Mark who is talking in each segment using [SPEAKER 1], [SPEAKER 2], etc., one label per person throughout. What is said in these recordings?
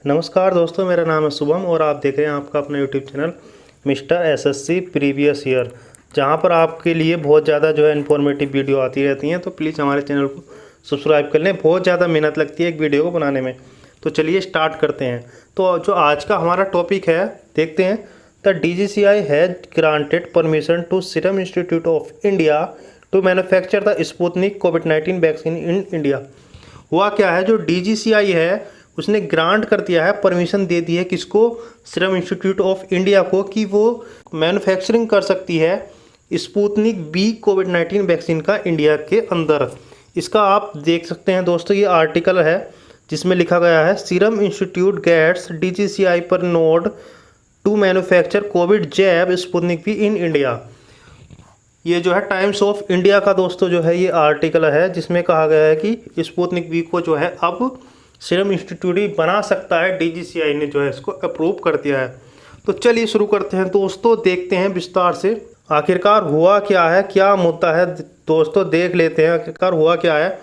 [SPEAKER 1] नमस्कार दोस्तों, मेरा नाम है शुभम और आप देख रहे हैं आपका अपना YouTube channel mister SSC previous year, जहां पर आपके लिए बहुत ज़्यादा जो है इन्फॉर्मेटिव वीडियो आती रहती हैं। तो प्लीज़ हमारे चैनल को सब्सक्राइब कर लें। बहुत ज़्यादा मेहनत लगती है एक वीडियो को बनाने में। तो चलिए स्टार्ट करते हैं। तो जो आज का हमारा टॉपिक है, देखते हैं। The DGCI has granted permission to serum institute of India to manufacture the Sputnik कोविड-19 वैक्सीन इन इंडिया। हुआ क्या है, जो DGCI है उसने ग्रांट कर दिया है, परमिशन दे दी है किसको, सीरम इंस्टीट्यूट ऑफ इंडिया को, कि वो मैन्युफैक्चरिंग कर सकती है स्पुतनिक बी कोविड-19 वैक्सीन का इंडिया के अंदर। इसका आप देख सकते हैं दोस्तों, ये आर्टिकल है जिसमें लिखा गया है सीरम इंस्टीट्यूट गेट्स DGCI पर nod to manufacture covid jab Sputnik V in India. ये जो है टाइम्स ऑफ इंडिया का दोस्तों जो है ये आर्टिकल है, जिसमें कहा गया है कि स्पुतनिक बी को जो है अब सीरम इंस्टीट्यूट ही बना सकता है। DGCI ने जो है इसको अप्रूव कर दिया है। तो चलिए शुरू करते हैं दोस्तों, देखते हैं विस्तार से आखिरकार हुआ क्या है, क्या मुद्दा है दोस्तों, देख लेते हैं आखिरकार हुआ क्या है।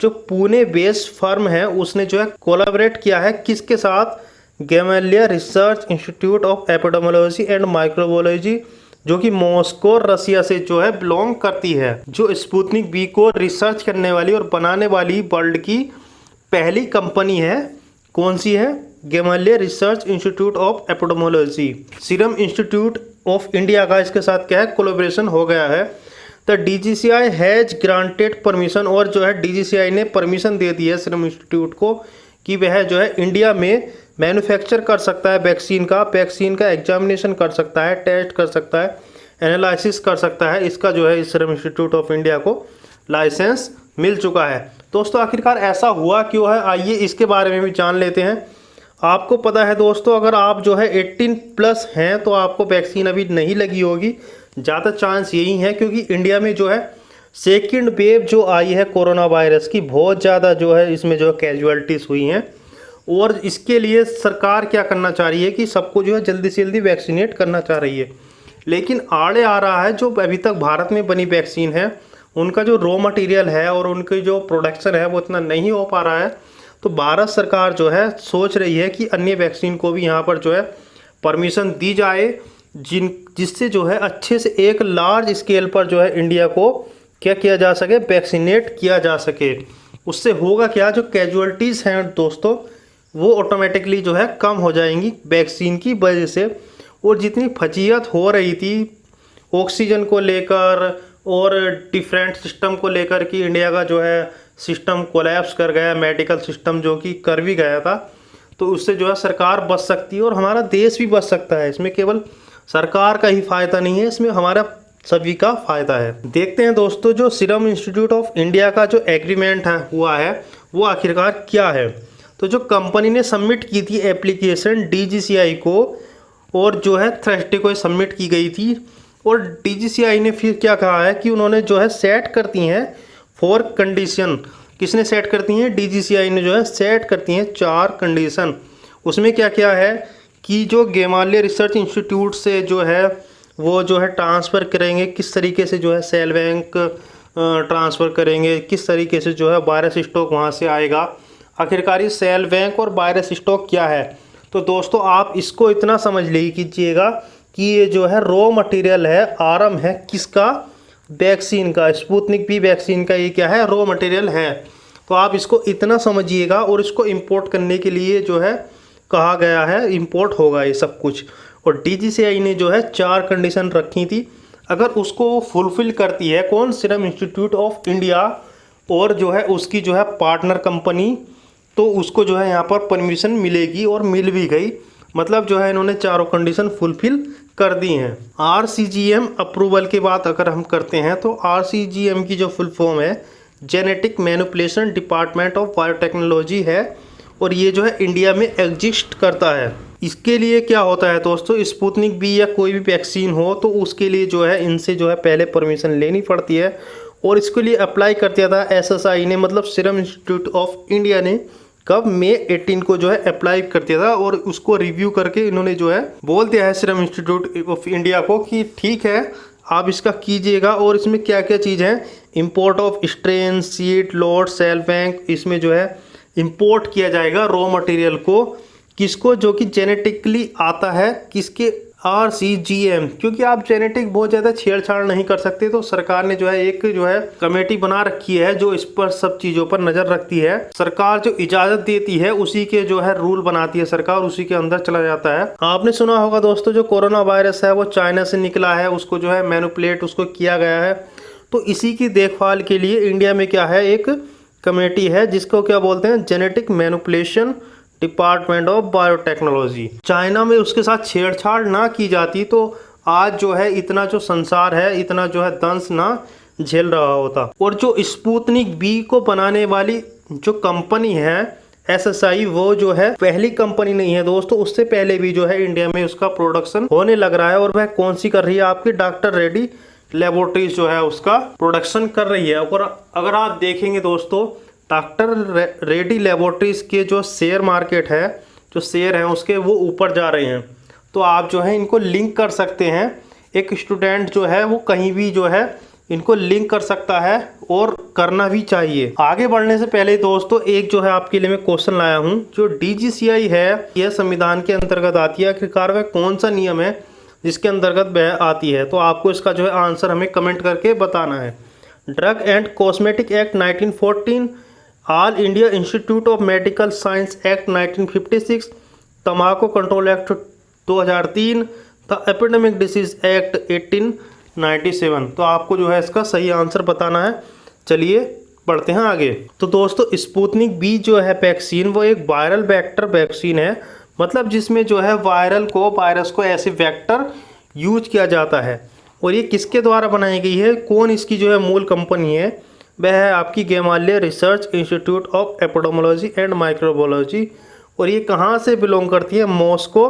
[SPEAKER 1] जो पुणे बेस्ड फर्म है उसने जो है कोलैबोरेट किया है किसके साथ, Gamaleya Research Institute of Epidemiology and Microbiology, जो कि मॉस्को रसिया से जो है बिलोंग करती है। जो स्पुतनिक बी को रिसर्च करने वाली और बनाने वाली वर्ल्ड की पहली कंपनी है। कौन सी है, Gamaleya Research Institute of Epidemiology. Serum institute of India का इसके साथ क्या है, कोलैबोरेशन हो गया है। The DGCI has granted permission, और जो है DGCI ने परमिशन दे दी है सीरम इंस्टीट्यूट को कि वह जो है इंडिया में मैन्युफैक्चर कर सकता है वैक्सीन का एग्जामिनेशन कर सकता है, टेस्ट कर सकता है, एनालिसिस कर सकता है। इसका जो है सीरम इंस्टीट्यूट ऑफ इंडिया को लाइसेंस मिल चुका है। दोस्तों आखिरकार ऐसा हुआ क्यों है, आइए इसके बारे में भी जान लेते हैं। आपको पता है दोस्तों, अगर आप जो है 18+ हैं तो आपको वैक्सीन अभी नहीं लगी होगी। ज़्यादा चांस यही है क्योंकि इंडिया में जो है सेकंड वेव जो आई है कोरोना वायरस की, बहुत ज़्यादा जो है इसमें जो कैजुअलिटीज़ हुई हैं। और इसके लिए सरकार क्या करना चाह रही है कि सबको जो है जल्दी से जल्दी वैक्सीनेट करना चाह रही है। लेकिन आड़े आ रहा है जो अभी तक भारत में बनी वैक्सीन है, उनका जो रॉ मटेरियल है और उनकी जो प्रोडक्शन है वो इतना नहीं हो पा रहा है। तो भारत सरकार जो है सोच रही है कि अन्य वैक्सीन को भी यहाँ पर जो है परमिशन दी जाए, जिससे जो है अच्छे से एक लार्ज स्केल पर जो है इंडिया को क्या किया जा सके, वैक्सीनेट किया जा सके। उससे होगा क्या, जो कैजुअलिटीज़ हैं दोस्तों वो ऑटोमेटिकली जो है कम हो जाएंगी वैक्सीन की वजह से। और जितनी फजीयत हो रही थी ऑक्सीजन को लेकर और डिफरेंट सिस्टम को लेकर कि इंडिया का जो है सिस्टम कोलैप्स कर गया, मेडिकल सिस्टम जो कि कर भी गया था, तो उससे जो है सरकार बच सकती है और हमारा देश भी बच सकता है। इसमें केवल सरकार का ही फ़ायदा नहीं है, इसमें हमारा सभी का फ़ायदा है। देखते हैं दोस्तों, जो सीरम इंस्टीट्यूट ऑफ इंडिया का जो एग्रीमेंट है हुआ है वो आखिरकार क्या है। तो जो कंपनी ने सबमिट की थी एप्लीकेशन DGCI को, और जो है थर्सडे को सबमिट की गई थी, और DGCI ने फिर क्या कहा है कि उन्होंने जो है सेट करती हैं 4 कंडीशन। किसने सेट करती हैं, DGCI ने जो है सेट करती हैं 4 कंडीशन। उसमें क्या क्या है कि जो गैमालिया रिसर्च इंस्टीट्यूट से जो है वो जो है ट्रांसफ़र करेंगे, किस तरीके से जो है सेल बैंक ट्रांसफ़र करेंगे, किस तरीके से जो है वायरस स्टॉक वहाँ से आएगा। आखिरकार ये सेल बैंक और वायरस स्टॉक क्या है। तो दोस्तों आप इसको इतना समझ लीजिएगा कि ये जो है रॉ मटेरियल है, आरम है किसका, वैक्सीन का, स्पुतनिक बी वैक्सीन का ये क्या है, रॉ मटेरियल है। तो आप इसको इतना समझिएगा। और इसको इंपोर्ट करने के लिए जो है कहा गया है, इंपोर्ट होगा ये सब कुछ। और DGCI ने जो है 4 कंडीशन रखी थी, अगर उसको वो फुलफ़िल करती है कौन, सीरम इंस्टीट्यूट ऑफ इंडिया और जो है उसकी जो है पार्टनर कंपनी, तो उसको जो है यहाँ पर परमिशन मिलेगी और मिल भी गई। मतलब जो है इन्होंने चारों कंडीशन फुलफ़िल कर दी हैं। RCGM अप्रूवल की बात अगर हम करते हैं तो RCGM की जो फुल फॉर्म है genetic manipulation department of biotechnology है, और ये जो है इंडिया में एग्जिस्ट करता है। इसके लिए क्या होता है दोस्तों, स्पुतनिक बी या कोई भी वैक्सीन हो तो उसके लिए जो है इनसे जो है पहले परमिशन लेनी पड़ती है। और इसके लिए अप्लाई कर दिया था SSI ने, मतलब सीरम इंस्टीट्यूट ऑफ इंडिया ने, कब, मई 18 को जो है अप्लाई कर दिया था। और उसको रिव्यू करके इन्होंने जो है बोल दिया है सीरम इंस्टीट्यूट ऑफ इंडिया को कि ठीक है आप इसका कीजिएगा। और इसमें क्या क्या चीज़ है, import of strain, seed, lot, cell bank, इसमें जो है इंपोर्ट किया जाएगा रॉ मटेरियल को किसको, जो कि जेनेटिकली आता है, किसके RCGM, क्योंकि आप जेनेटिक बहुत ज़्यादा छेड़छाड़ नहीं कर सकते। तो सरकार ने जो है एक जो है कमेटी बना रखी है जो इस पर सब चीज़ों पर नज़र रखती है। सरकार जो इजाज़त देती है उसी के जो है रूल बनाती है सरकार, उसी के अंदर चला जाता है। आपने सुना होगा दोस्तों, जो कोरोना वायरस है वो चाइना से निकला है, उसको जो है मैनिपुलेट उसको किया गया है। तो इसी की देखभाल के लिए इंडिया में क्या है, एक कमेटी है जिसको क्या बोलते हैं, genetic manipulation department of biotechnology. China में उसके साथ छेड़छाड़ ना की जाती तो आज जो है इतना जो संसार है, इतना जो है दंश ना झेल रहा होता। और जो स्पुतनिक बी को बनाने वाली जो कंपनी है SSI, वो जो है पहली कंपनी नहीं है दोस्तों, उससे पहले भी जो है इंडिया में उसका प्रोडक्शन होने लग रहा है। और वह कौन सी कर रही है, आपकी डॉक्टर रेड्डी लेबोरेटरीज जो है उसका प्रोडक्शन कर रही है। और अगर आप देखेंगे दोस्तों, डॉक्टर रेड्डी लेबोरेटरीज के जो शेयर मार्केट है, जो शेयर हैं उसके वो ऊपर जा रहे हैं। तो आप जो है इनको लिंक कर सकते हैं। एक स्टूडेंट जो है वो कहीं भी जो है इनको लिंक कर सकता है और करना भी चाहिए। आगे बढ़ने से पहले दोस्तों एक जो है आपके लिए मैं क्वेश्चन लाया हूँ। जो DGCI है यह संविधान के अंतर्गत आती है, आखिरकार वह कौन सा नियम है जिसके अंतर्गत वह आती है? तो आपको इसका जो है आंसर हमें कमेंट करके बताना है। Drug and cosmetic act 1914, all India institute of medical science act 1956, तम्बाकू control act 2003, the epidemic disease act 1897। तो आपको जो है इसका सही आंसर बताना है। चलिए बढ़ते हैं आगे। तो दोस्तों स्पुतनिक बी जो है वैक्सीन, वो एक वायरल वेक्टर वैक्सीन है, मतलब जिसमें जो है वायरस को ऐसे वेक्टर यूज किया जाता है। और ये किसके द्वारा बनाई गई है, कौन इसकी जो है मूल कंपनी है, वह है आपकी Gamaleya Research Institute of Epidemiology and Microbiology. और ये कहाँ से बिलोंग करती है, मॉस्को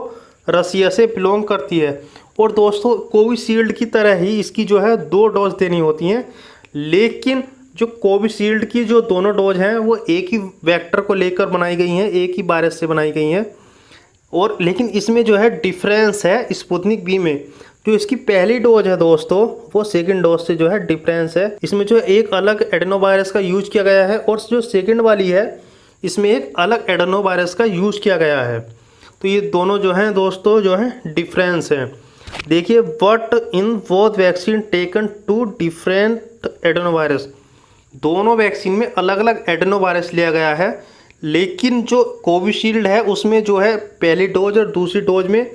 [SPEAKER 1] रसिया से बिलोंग करती है। और दोस्तों कोविशील्ड की तरह ही इसकी जो है 2 डोज देनी होती हैं, लेकिन जो कोविशील्ड की जो दोनों डोज हैं वो एक ही वेक्टर को लेकर बनाई गई हैं, एक ही वायरस से बनाई गई हैं। और लेकिन इसमें जो है डिफरेंस है स्पुतनिक बी में, जो इसकी पहली डोज है दोस्तों वो सेकंड डोज से जो है डिफरेंस है। इसमें जो है एक अलग एडेनोवायरस का यूज किया गया है और जो सेकंड वाली है इसमें एक अलग एडेनोवायरस का यूज किया गया है। तो ये दोनों जो हैं दोस्तों जो है डिफरेंस हैं। देखिए, but in both vaccine taken 2 different adenovirus, दोनों वैक्सीन में अलग अलग एडेनोवायरस लिया गया है। लेकिन जो कोविशील्ड है उसमें जो है पहली डोज और दूसरी डोज में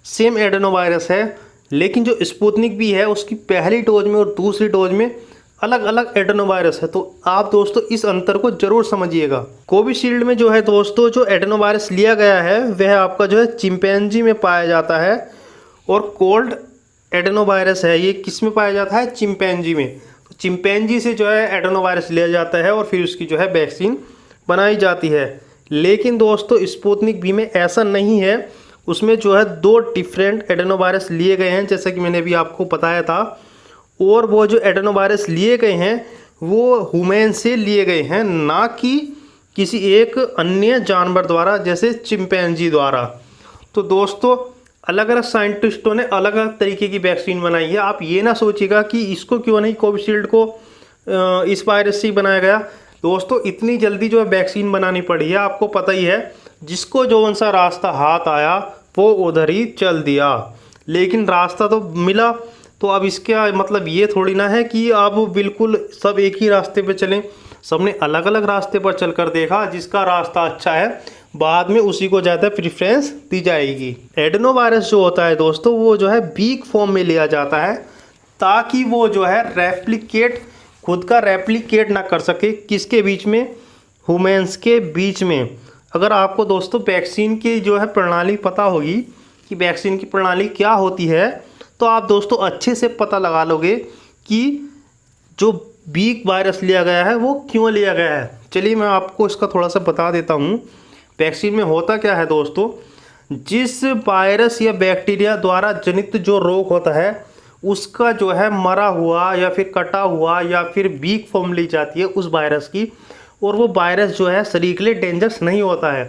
[SPEAKER 1] सेम एडेनोवायरस है, लेकिन जो स्पुतनिक भी है उसकी पहली डोज में और दूसरी डोज में अलग अलग एडेनोवायरस है। तो आप दोस्तों इस अंतर को जरूर समझिएगा। कोविशील्ड में जो है दोस्तों जो एडेनोवायरस लिया गया है वह आपका जो है चिंपैंजी में पाया जाता है, और कोल्ड एडेनोवायरस है ये किस में पाया जाता है, चिंपैंजी में। तो चिंपैंजी से जो है एडेनोवायरस लिया जाता है और फिर उसकी जो है वैक्सीन बनाई जाती है। लेकिन दोस्तों स्पुतनिक बी में ऐसा नहीं है, उसमें जो है 2 डिफरेंट एडेनोवायरस लिए गए हैं, जैसा कि मैंने अभी आपको बताया था। और वो जो एडेनोवायरस लिए गए हैं वो ह्यूमन से लिए गए हैं, ना कि किसी एक अन्य जानवर द्वारा जैसे चिंपैंजी द्वारा। तो दोस्तों अलग अलग साइंटिस्टों ने अलग अलग तरीके की वैक्सीन बनाई है। आप ये ना सोचिएगा कि इसको क्यों नहीं, कोविशील्ड को इस वायरस से ही बनाया गया। दोस्तों इतनी जल्दी जो है वैक्सीन बनानी पड़ी है, आपको पता ही है, जिसको जो सा रास्ता हाथ आया वो उधर ही चल दिया। लेकिन रास्ता तो मिला, तो अब इसका मतलब ये थोड़ी ना है कि आप बिल्कुल सब एक ही रास्ते पे चलें। सबने अलग अलग रास्ते पर चलकर देखा, जिसका रास्ता अच्छा है बाद में उसी को ज़्यादा प्रेफरेंस दी जाएगी। एडेनोवायरस जो होता है दोस्तों वो जो है वीक फॉर्म में लिया जाता है, ताकि वो जो है रेप्लिकेट, खुद का रेप्लिकेट ना कर सके, किसके बीच में, ह्यूमन्स के बीच में। अगर आपको दोस्तों वैक्सीन की जो है प्रणाली पता होगी कि वैक्सीन की प्रणाली क्या होती है, तो आप दोस्तों अच्छे से पता लगा लोगे कि जो वीक वायरस लिया गया है वो क्यों लिया गया है। चलिए मैं आपको इसका थोड़ा सा बता देता हूँ। वैक्सीन में होता क्या है दोस्तों, जिस वायरस या बैक्टीरिया द्वारा जनित जो रोग होता है उसका जो है मरा हुआ या फिर कटा हुआ या फिर वीक फॉर्म ली जाती है उस वायरस की, और वो वायरस जो है शरीर के लिए डेंजरस नहीं होता है।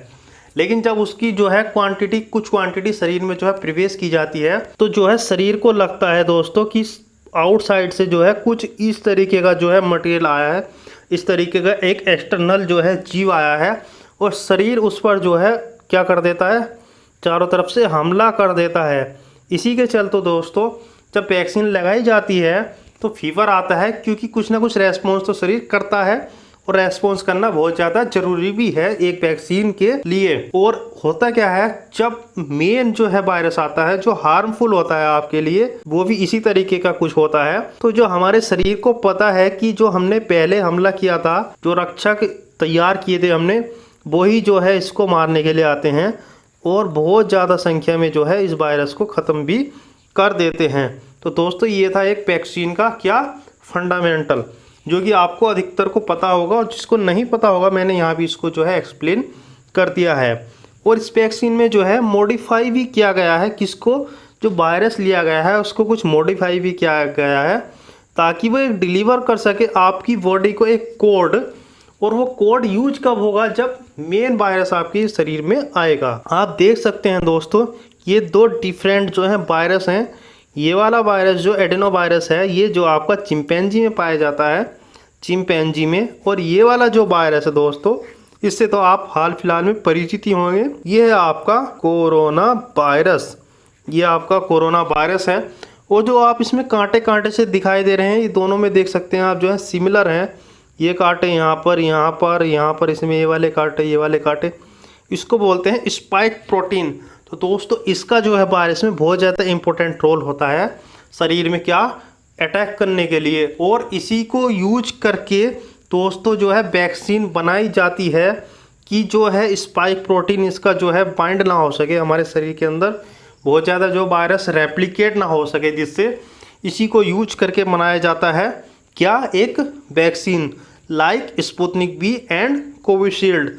[SPEAKER 1] लेकिन जब उसकी जो है क्वांटिटी, कुछ क्वांटिटी शरीर में जो है प्रवेश की जाती है, तो जो है शरीर को लगता है दोस्तों कि आउटसाइड से जो है कुछ इस तरीके का जो है मटेरियल आया है, इस तरीके का एक एक्सटर्नल जो है जीव आया है, और शरीर उस पर जो है क्या कर देता है, चारों तरफ से हमला कर देता है। इसी के चलते दोस्तों जब वैक्सीन लगाई जाती है तो फीवर आता है, क्योंकि कुछ ना कुछ रेस्पॉन्स तो शरीर करता है और रेस्पॉन्स करना बहुत ज़्यादा जरूरी भी है एक वैक्सीन के लिए। और होता क्या है, जब मेन जो है वायरस आता है जो हार्मफुल होता है आपके लिए, वो भी इसी तरीके का कुछ होता है। तो जो हमारे शरीर को पता है कि जो हमने पहले हमला किया था, जो रक्षक तैयार किए थे हमने, वही जो है इसको मारने के लिए आते हैं और बहुत ज़्यादा संख्या में जो है इस वायरस को ख़त्म भी कर देते हैं। तो दोस्तों ये था एक वैक्सीन का क्या फंडामेंटल, जो कि आपको अधिकतर को पता होगा, और जिसको नहीं पता होगा मैंने यहाँ भी इसको जो है एक्सप्लेन कर दिया है। और इस वैक्सीन में जो है मॉडिफाई भी किया गया है, किसको, जो वायरस लिया गया है उसको कुछ मॉडिफाई भी किया गया है, ताकि वो एक डिलीवर कर सके आपकी बॉडी को एक कोड। और वो कोड यूज कब होगा, जब मेन वायरस आपके शरीर में आएगा। आप देख सकते हैं दोस्तों ये दो डिफरेंट जो है वायरस हैं। ये वाला वायरस जो एडेनो वायरस है, ये जो आपका चिंपैंजी में पाया जाता है, चिंपैंजी में। और ये वाला जो वायरस है दोस्तों, इससे तो आप हाल फिलहाल में परिचित ही होंगे, ये है आपका कोरोना वायरस। ये आपका कोरोना वायरस है। और जो आप इसमें कांटे कांटे से दिखाई दे रहे हैं, ये दोनों में देख सकते हैं आप जो है सिमिलर हैं। ये कांटे यहाँ पर, यहाँ पर, यहाँ पर, इसमें ये वाले कांटे, ये वाले कांटे, इसको बोलते हैं स्पाइक प्रोटीन। तो दोस्तों इसका जो है वायरस में बहुत ज़्यादा इंपॉर्टेंट रोल होता है शरीर में क्या, अटैक करने के लिए। और इसी को यूज करके दोस्तों जो है वैक्सीन बनाई जाती है कि जो है स्पाइक प्रोटीन इसका जो है बाइंड ना हो सके हमारे शरीर के अंदर, बहुत ज़्यादा जो वायरस रेप्लिकेट ना हो सके, जिससे इसी को यूज करके बनाया जाता है क्या, एक vaccine like Sputnik V and Covishield.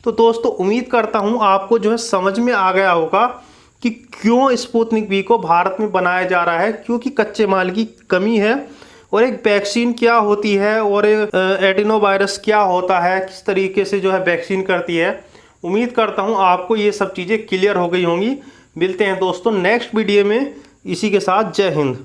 [SPEAKER 1] तो दोस्तों उम्मीद करता हूँ आपको जो है समझ में आ गया होगा कि क्यों स्पुतनिक वी को भारत में बनाया जा रहा है, क्योंकि कच्चे माल की कमी है। और एक वैक्सीन क्या होती है और एक एडिनो वायरस क्या होता है, किस तरीके से जो है वैक्सीन करती है। उम्मीद करता हूँ आपको ये सब चीज़ें क्लियर हो गई होंगी। मिलते हैं दोस्तों नेक्स्ट वीडियो में। इसी के साथ जय हिंद।